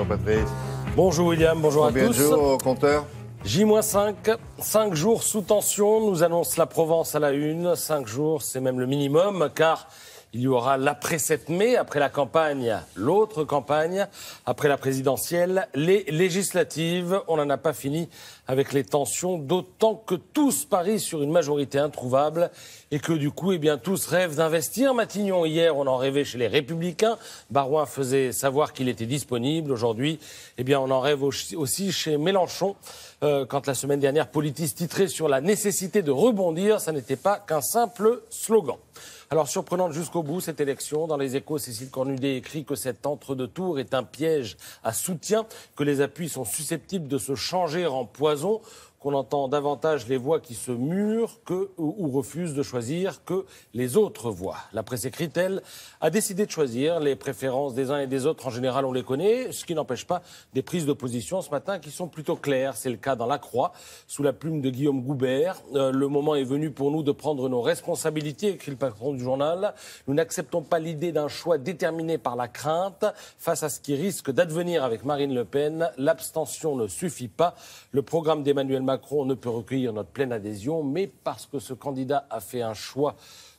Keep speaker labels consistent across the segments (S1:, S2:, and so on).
S1: Bonjour Patrice.
S2: Bonjour William, bonjour à
S1: Combien
S2: tous.
S1: de jours au compteur?
S2: J-5, 5 jours sous tension, nous annonce la Provence à la une. 5 jours, c'est même le minimum, car il y aura l'après 7 mai, après la campagne, l'autre campagne, après la présidentielle, les législatives. On n'en a pas fini avec les tensions, d'autant que tous parient sur une majorité introuvable et que du coup, tous rêvent d'investir. Matignon, hier, on en rêvait chez les Républicains. Barouin faisait savoir qu'il était disponible. Aujourd'hui, on en rêve aussi chez Mélenchon. Quand la semaine dernière, Politis titrait sur la nécessité de rebondir, ça n'était pas qu'un simple slogan. Alors, surprenante jusqu'au bout, cette élection. Dans les Échos, Cécile Cornudet écrit que cet entre-deux-tours est un piège à soutien, que les appuis sont susceptibles de se changer en poison, qu'on entend davantage les voix qui se murent ou refusent de choisir que les autres voix. La presse écrite, elle, a décidé de choisir. Les préférences des uns et des autres, en général, on les connaît, ce qui n'empêche pas des prises de position ce matin qui sont plutôt claires. C'est le cas dans La Croix, sous la plume de Guillaume Goubert. Le moment est venu pour nous de prendre nos responsabilités, écrit le patron du journal. Nous n'acceptons pas l'idée d'un choix déterminé par la crainte. Face à ce qui risque d'advenir avec Marine Le Pen, l'abstention ne suffit pas. Le programme d'Emmanuel Macron ne peut recueillir notre pleine adhésion, mais parce que ce candidat a fait un choix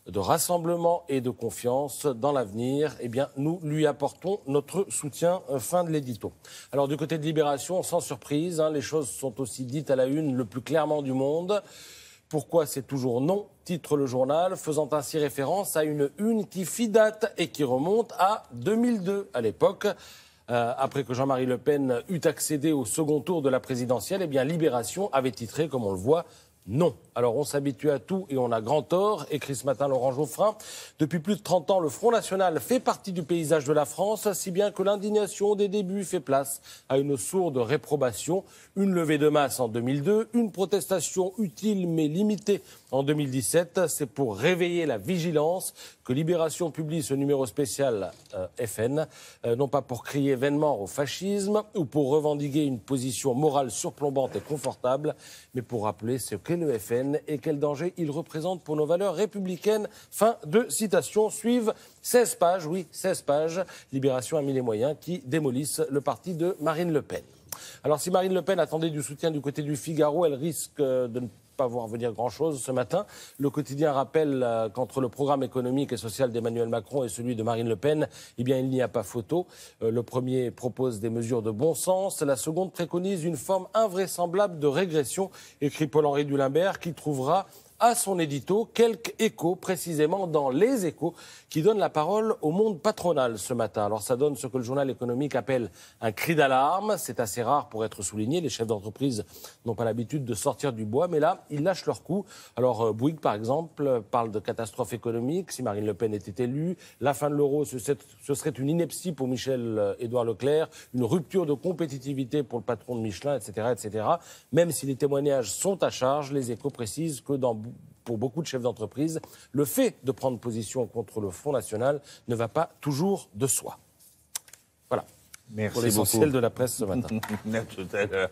S2: de rassemblement et de confiance dans l'avenir, nous lui apportons notre soutien. Fin de l'édito. Alors du côté de Libération, sans surprise, les choses sont aussi dites à la une le plus clairement du monde. Pourquoi c'est toujours non, titre le journal, faisant ainsi référence à une une qui fit date et qui remonte à 2002. À l'époque, après que Jean-Marie Le Pen eut accédé au second tour de la présidentielle, Libération avait titré, comme on le voit, non. Alors on s'habitue à tout et on a grand tort, écrit ce matin Laurent Geoffrin. Depuis plus de 30 ans, le Front National fait partie du paysage de la France, si bien que l'indignation des débuts fait place à une sourde réprobation. Une levée de masse en 2002, une protestation utile mais limitée en 2017. C'est pour réveiller la vigilance que Libération publie ce numéro spécial FN, non pas pour crier vainement au fascisme ou pour revendiquer une position morale surplombante et confortable, mais pour rappeler ce qu'est le FN et quel danger il représente pour nos valeurs républicaines. Fin de citation. Suivent 16 pages, oui, 16 pages. Libération a mis les moyens qui démolissent le parti de Marine Le Pen. Alors si Marine Le Pen attendait du soutien du côté du Figaro, elle risque de ne pas voir venir grand-chose ce matin. Le quotidien rappelle qu'entre le programme économique et social d'Emmanuel Macron et celui de Marine Le Pen, il n'y a pas photo. Le premier propose des mesures de bon sens. La seconde préconise une forme invraisemblable de régression, écrit Paul-Henri Dulimbert, qui trouvera à son édito quelques échos, précisément dans Les Échos, qui donnent la parole au monde patronal ce matin. Alors ça donne ce que le journal économique appelle un cri d'alarme. C'est assez rare pour être souligné. Les chefs d'entreprise n'ont pas l'habitude de sortir du bois, mais là, ils lâchent leur coup. Alors Bouygues, par exemple, parle de catastrophe économique si Marine Le Pen était élue. La fin de l'euro, ce serait une ineptie pour Michel-Édouard Leclerc, une rupture de compétitivité pour le patron de Michelin, etc., etc. Même si les témoignages sont à charge, Les Échos précisent que pour beaucoup de chefs d'entreprise, le fait de prendre position contre le Front National ne va pas toujours de soi. Voilà.
S1: Merci
S2: pour l'essentiel de la presse ce matin.
S1: À tout à l'heure.